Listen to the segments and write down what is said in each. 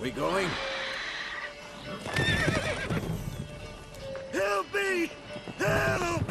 we going? Help me! Help!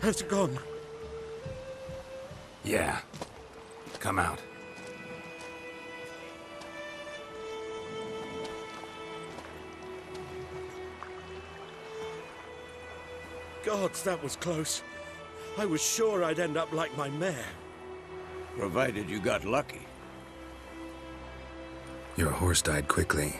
How's it gone? Yeah. Come out. Gods, that was close. I was sure I'd end up like my mare. Provided you got lucky. Your horse died quickly,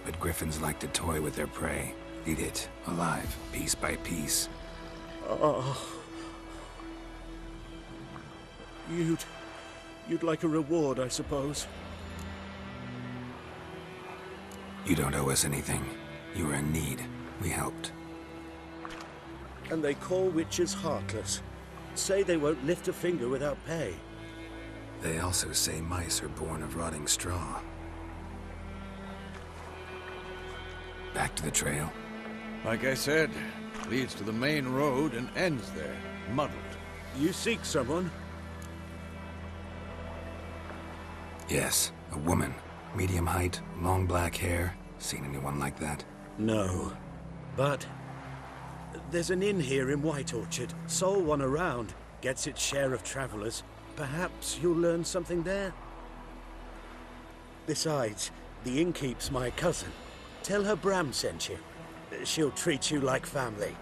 but griffins like to toy with their prey. Eat it, alive, piece by piece. Oh. You'd like a reward, I suppose. You don't owe us anything. You were in need. We helped. And they call witches heartless. Say they won't lift a finger without pay. They also say mice are born of rotting straw. Back to the trail? Like I said, leads to the main road and ends there, muddled. You seek someone? Yes, a woman. Medium height, long black hair. Seen anyone like that? No. But there's an inn here in White Orchard. Sole one around. Gets its share of travelers. Perhaps you'll learn something there? Besides, the innkeep's my cousin. Tell her Bram sent you. She'll treat you like family.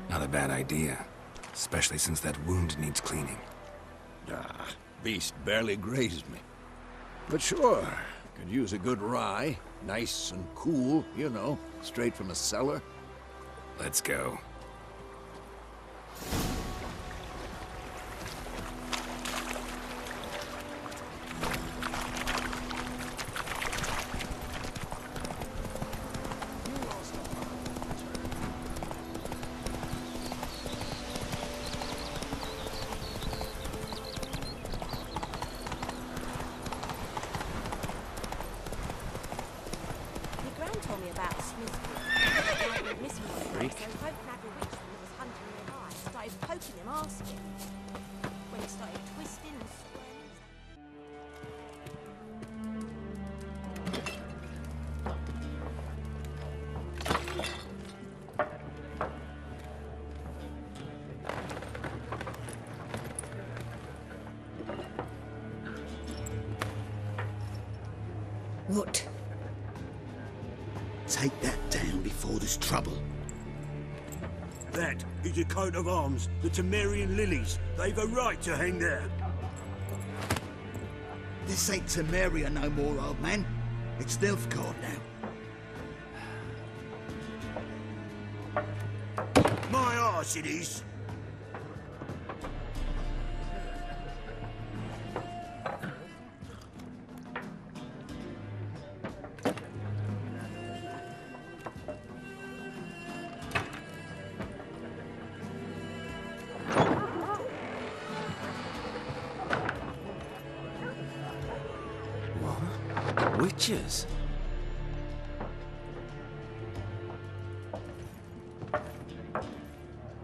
Not a bad idea. Especially since that wound needs cleaning. Ah, beast barely grazed me. But sure, could use a good rye. Nice and cool, you know, straight from a cellar. Let's go. What? Take that down before there's trouble. That is a coat of arms, the Temerian lilies. They've a right to hang there. This ain't Temeria no more, old man. It's Nilfgaard now. My arse it is. Witches?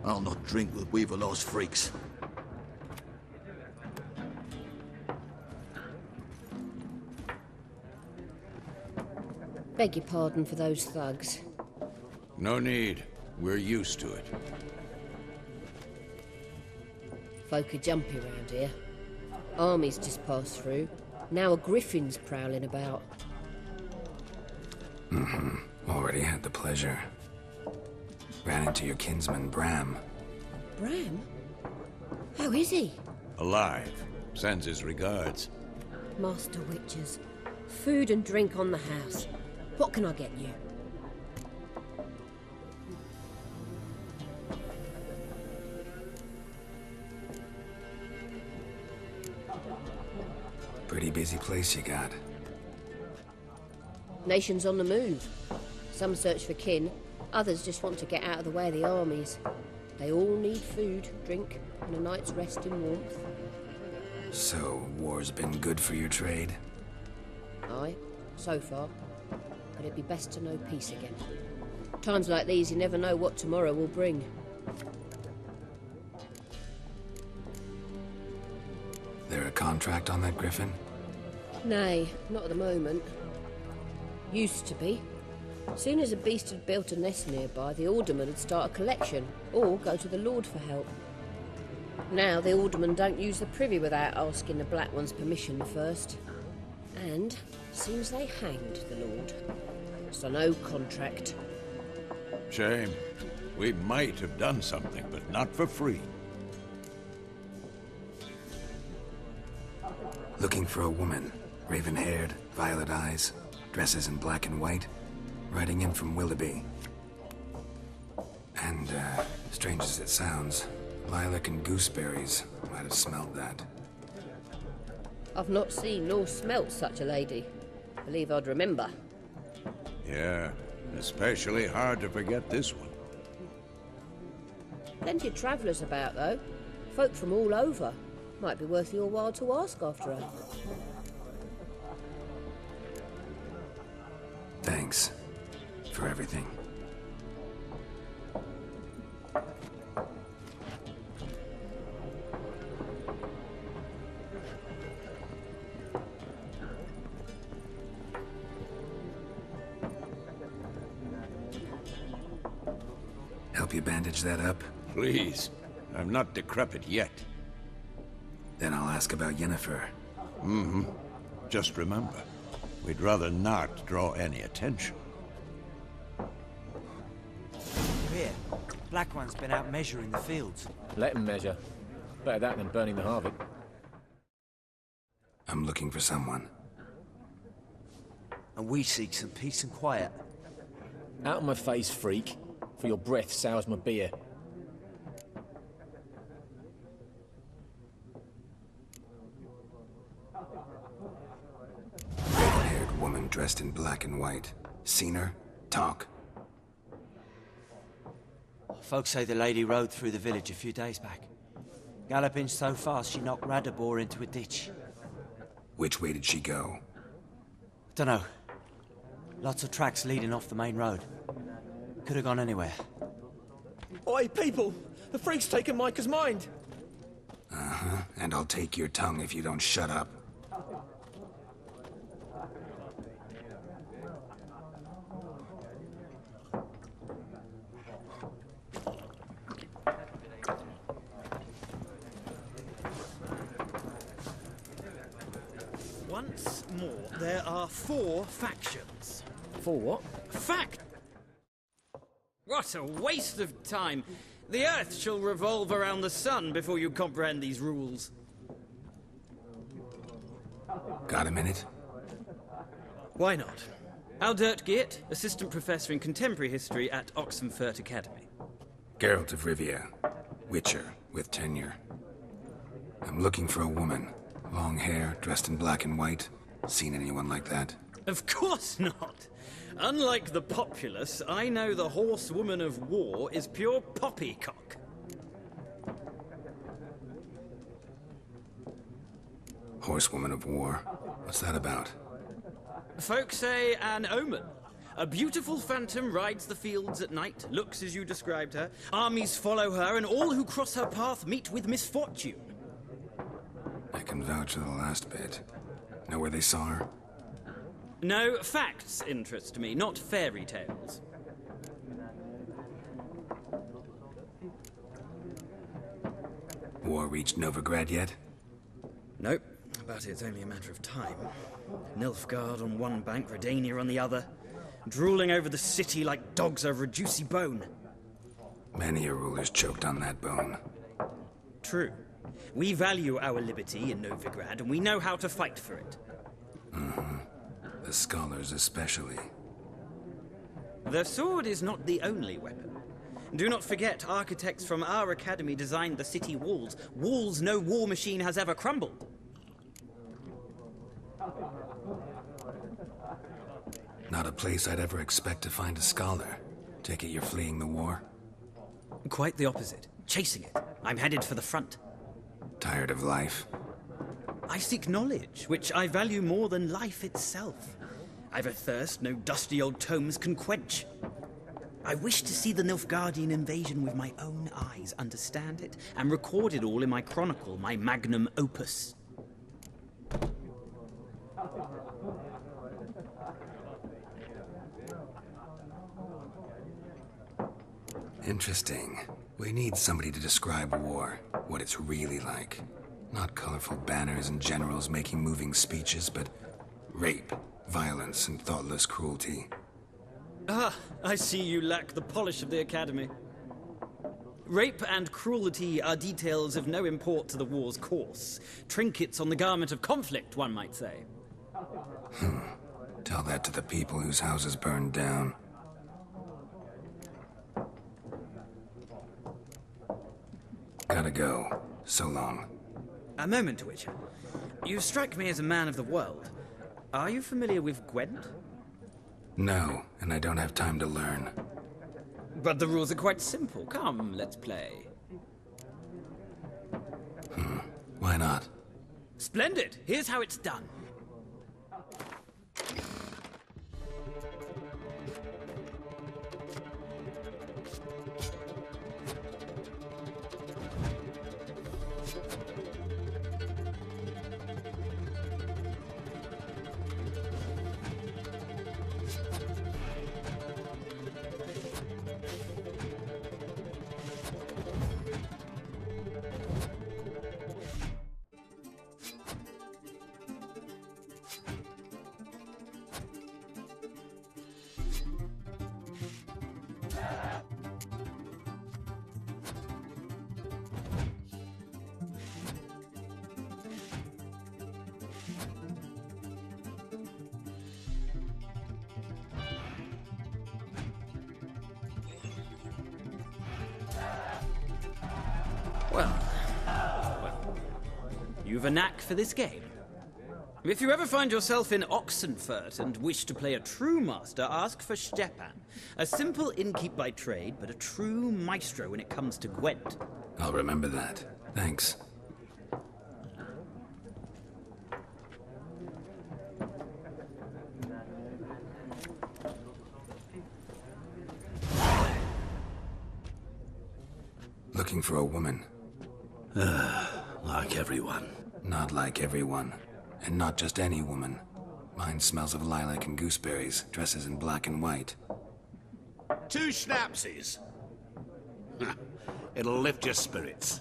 I'll not drink with Weaverlaw's freaks. Beg your pardon for those thugs. No need. We're used to it. Folk are jumpy around here. Armies just passed through. Now a griffin's prowling about. Already had the pleasure. Ran into your kinsman, Bram. Bram? How is he? Alive. Sends his regards. Master Witches, food and drink on the house. What can I get you? Pretty busy place you got. Nations on the move. Some search for kin, others just want to get out of the way of the armies. They all need food, drink, and a night's rest in warmth. So, war's been good for your trade? Aye, so far. But it'd be best to know peace again. Times like these, you never know what tomorrow will bring. There a contract on that griffin? Nay, not at the moment. Used to be. Soon as a beast had built a nest nearby, the alderman would start a collection, or go to the Lord for help. Now the aldermen don't use the privy without asking the Black One's permission first. And seems they hanged the Lord. So no contract. Shame. We might have done something, but not for free. Looking for a woman. Raven-haired, violet eyes, dresses in black and white. Riding in from Willoughby. And, strange as it sounds, lilac and gooseberries might have smelled that. I've not seen nor smelt such a lady. Believe I'd remember. Yeah, especially hard to forget this one. Plenty of travellers about, though. Folk from all over. Might be worth your while to ask after her. Thanks. For everything. Help you bandage that up? Please. I'm not decrepit yet. Then I'll ask about Yennefer. Mm-hmm. Just remember, we'd rather not draw any attention. Here, Black One's been out measuring the fields. Let him measure. Better that than burning the harvest. I'm looking for someone. And we seek some peace and quiet. Out of my face, freak. For your breath sours my beer. Red-haired woman dressed in black and white. Seen her? Talk. Folks say the lady rode through the village a few days back. Galloping so fast she knocked Radabor into a ditch. Which way did she go? Dunno. Lots of tracks leading off the main road. Could have gone anywhere. Oi, people! The freak's taken Micah's mind! Uh-huh. And I'll take your tongue if you don't shut up. Once more, there are 4 factions. For what? Fact! What a waste of time! The Earth shall revolve around the sun before you comprehend these rules. Got a minute? Why not? Aldert Geert, Assistant Professor in Contemporary History at Oxenfurt Academy. Geralt of Rivia. Witcher, with tenure. I'm looking for a woman. Long hair, dressed in black and white. Seen anyone like that? Of course not! Unlike the populace, I know the horsewoman of war is pure poppycock. Horsewoman of war? What's that about? Folk say an omen. A beautiful phantom rides the fields at night, looks as you described her. Armies follow her, and all who cross her path meet with misfortune. I can vouch for the last bit. Know where they saw her? No, facts interest me, not fairy tales. War reached Novigrad yet? Nope, but it's only a matter of time. Nilfgaard on one bank, Redania on the other, drooling over the city like dogs over a juicy bone. Many a ruler's choked on that bone. True, We value our liberty in Novigrad, and we know how to fight for it. The scholars especially. The sword is not the only weapon. Do not forget, architects from our academy designed the city walls. Walls no war machine has ever crumbled. Not a place I'd ever expect to find a scholar. Take it you're fleeing the war? Quite the opposite. Chasing it. I'm headed for the front. Tired of life? I seek knowledge, which I value more than life itself. I've a thirst no dusty old tomes can quench. I wish to see the Nilfgaardian invasion with my own eyes, understand it, and record it all in my chronicle, my magnum opus. Interesting. We need somebody to describe war, what it's really like. Not colorful banners and generals making moving speeches, but rape, violence, and thoughtless cruelty. Ah, I see you lack the polish of the Academy. Rape and cruelty are details of no import to the war's course. Trinkets on the garment of conflict, one might say. Tell that to the people whose houses burned down. Gotta go. So long. A moment, Witcher. You strike me as a man of the world. Are you familiar with Gwent? No, and I don't have time to learn. But the rules are quite simple. Come, let's play. Why not? Splendid! Here's how it's done. Well, you've a knack for this game. If you ever find yourself in Oxenfurt and wish to play a true master, ask for Stepan. A simple innkeep by trade, but a true maestro when it comes to Gwent. I'll remember that. Thanks. Looking for a woman. Like everyone. Not like everyone. And not just any woman. Mine smells of lilac and gooseberries, dresses in black and white. 2 schnapsies. It'll lift your spirits.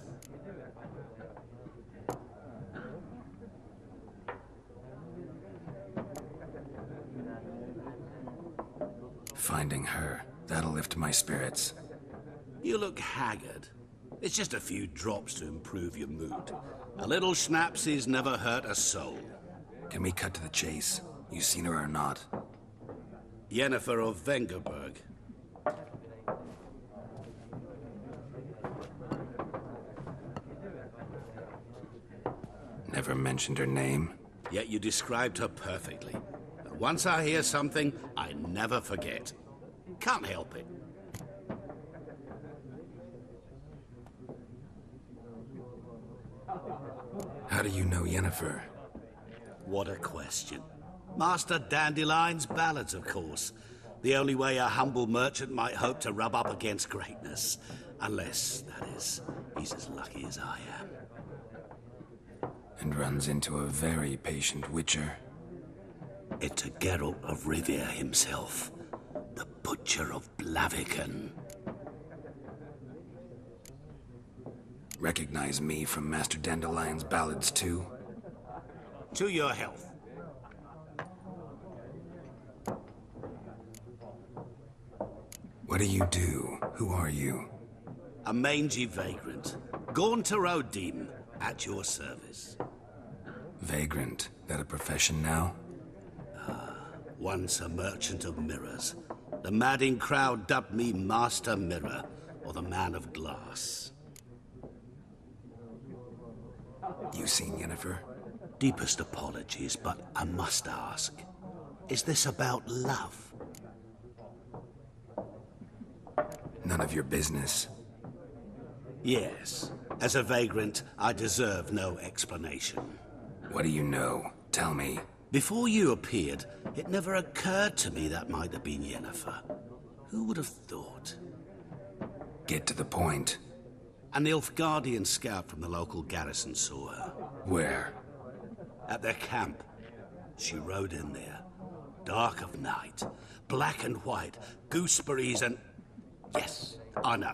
Finding her, that'll lift my spirits. You look haggard. It's just a few drops to improve your mood. A little schnapsies never hurt a soul. Can we cut to the chase? You seen her or not? Yennefer of Vengerberg. Never mentioned her name. Yet you described her perfectly. And once I hear something, I never forget. Can't help it. How do you know Yennefer? What a question. Master Dandelion's ballads, of course. The only way a humble merchant might hope to rub up against greatness. Unless, that is, he's as lucky as I am. And runs into a very patient witcher. It's a Geralt of Rivia himself. The Butcher of Blaviken. Recognize me from Master Dandelion's ballads too? To your health. What do you do? Who are you? A mangy vagrant. Gone to Rodim. At your service. Vagrant, that a profession now? Once a merchant of mirrors. The madding crowd dubbed me Master Mirror, or the Man of Glass. You seen Yennefer? Deepest apologies, but I must ask. Is this about love? None of your business. Yes. As a vagrant, I deserve no explanation. What do you know? Tell me. Before you appeared, it never occurred to me that might have been Yennefer. Who would have thought? Get to the point. An Nilfgaardian scout from the local garrison saw her. Where? At their camp. She rode in there. Dark of night. Black and white. Gooseberries and... Yes, I know.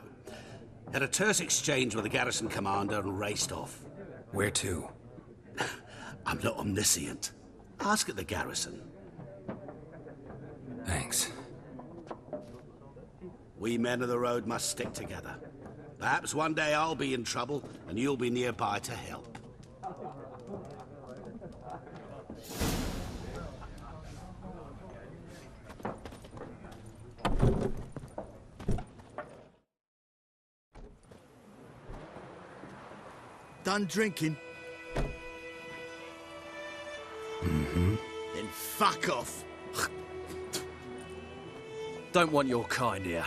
Had a terse exchange with the garrison commander and raced off. Where to? I'm not omniscient. Ask at the garrison. Thanks. We men of the road must stick together. Perhaps one day I'll be in trouble and you'll be nearby to help. Done drinking? Mm-hmm. Then fuck off. Don't want your kind here.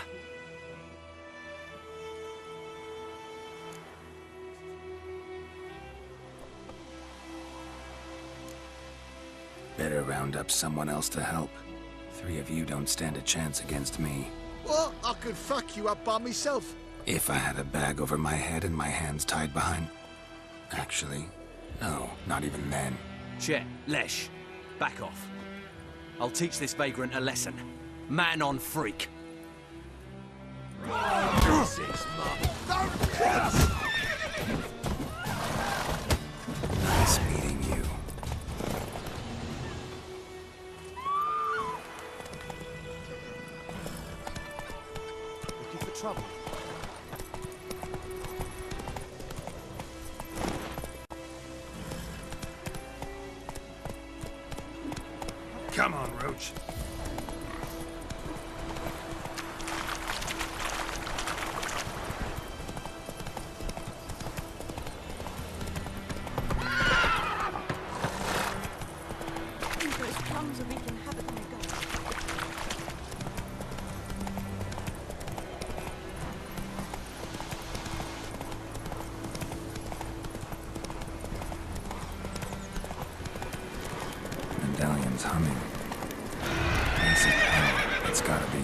Better round up someone else to help. 3 of you don't stand a chance against me. What? I could fuck you up by myself. If I had a bag over my head and my hands tied behind... Actually, no, not even then. Chet, Lesh, back off. I'll teach this vagrant a lesson. Man on freak. Nice meeting you. Looking for trouble. Come on, Roach. Those plums are wreaking havoc on your gut. Medallion's humming. Basic power. It's gotta be.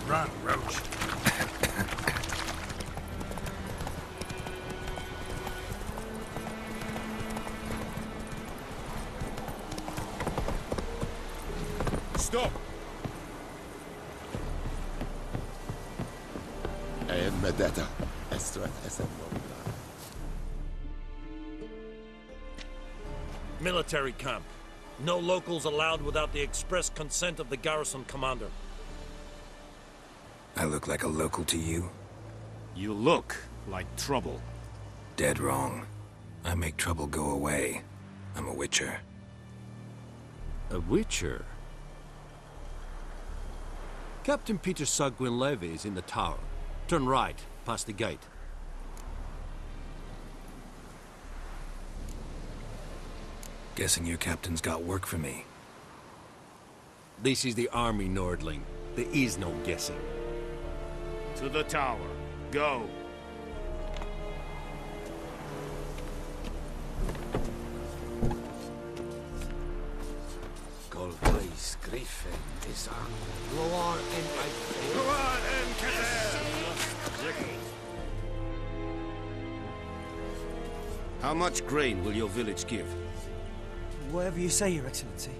Run, Roach. Stop! المدادة أسرع أسد Military camp. No locals allowed without the express consent of the garrison commander. I look like a local to you? You look like trouble. Dead wrong. I make trouble go away. I'm a witcher. A witcher? Captain Peter Sagwin Levy is in the tower. Turn right, past the gate. Guessing your captain's got work for me. This is the army, Nordling. There is no guessing. To the tower. Go. Golbais Griffin is on. Roar How much grain will your village give? Whatever you say, Your Excellency.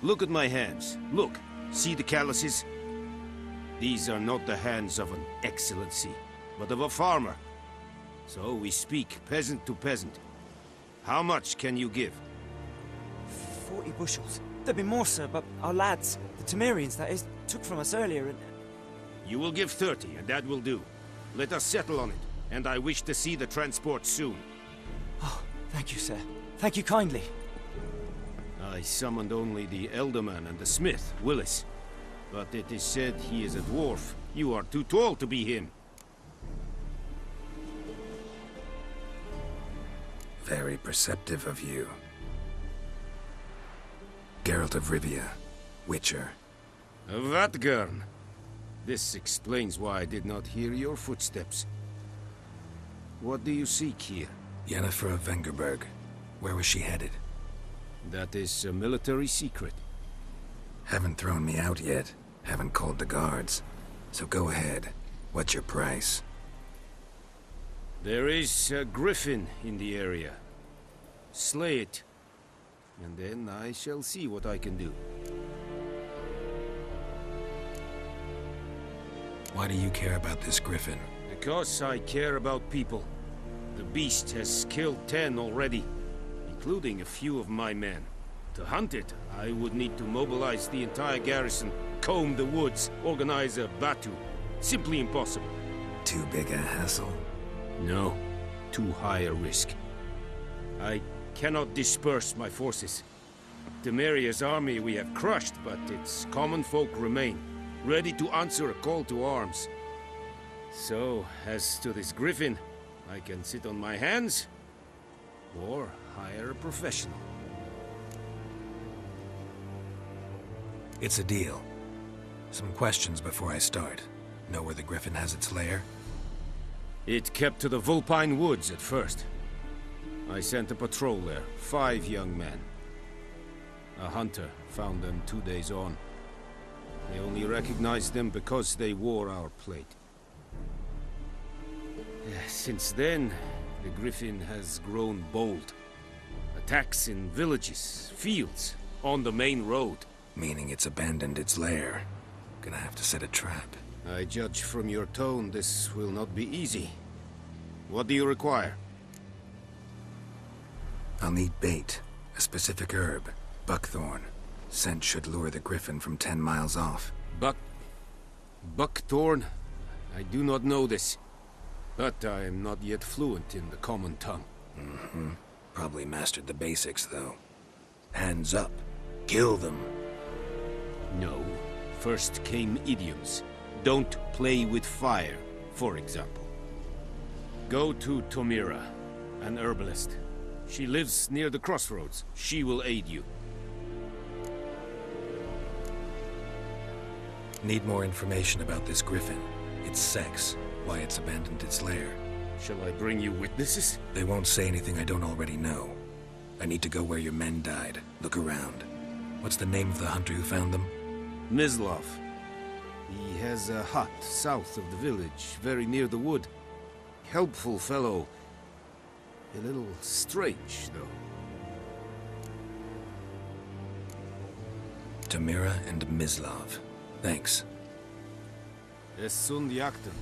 Look at my hands. Look. See the calluses? These are not the hands of an excellency, but of a farmer. So we speak peasant to peasant. How much can you give? 40 bushels. There'd be more, sir, but our lads, the Temerians, that is, took from us earlier and... You will give 30, and that will do. Let us settle on it, and I wish to see the transport soon. Oh, thank you, sir. Thank you kindly. I summoned only the Elderman and the smith, Willis. But it is said he is a dwarf. You are too tall to be him. Very perceptive of you. Geralt of Rivia, Witcher. Vatgern. This explains why I did not hear your footsteps. What do you seek here? Yennefer of Vengerberg. Where was she headed? That is a military secret. Haven't thrown me out yet. Haven't called the guards. So go ahead. What's your price? There is a griffin in the area. Slay it. And then I shall see what I can do. Why do you care about this griffin? Because I care about people. The beast has killed 10 already, including a few of my men. To hunt it, I would need to mobilize the entire garrison, comb the woods, organize a batu. Simply impossible. Too big a hassle? No. Too high a risk. I cannot disperse my forces. Temeria's army we have crushed, but its common folk remain, ready to answer a call to arms. So, as to this griffin, I can sit on my hands, or hire a professional. It's a deal. Some questions before I start. Know where the griffin has its lair? It kept to the Vulpine Woods at first. I sent a patrol there, 5 young men. A hunter found them 2 days on. They only recognized them because they wore our plate. Since then, the griffin has grown bold. Attacks in villages, fields, on the main road. Meaning it's abandoned its lair. Gonna have to set a trap. I judge from your tone this will not be easy. What do you require? I'll need bait. A specific herb. Buckthorn. Scent should lure the griffin from 10 miles off. Buckthorn? I do not know this. But I am not yet fluent in the common tongue. Mm-hmm. Probably mastered the basics, though. Hands up. Kill them. No. First came idioms. Don't play with fire, for example. Go to Tomira, an herbalist. She lives near the crossroads. She will aid you. Need more information about this griffin. Its sex. Why it's abandoned its lair. Shall I bring you witnesses? They won't say anything I don't already know. I need to go where your men died. Look around. What's the name of the hunter who found them? Mislav. He has a hut south of the village, very near the wood. Helpful fellow. A little strange, though. Tamira and Mislav. Thanks. Es sund jakten.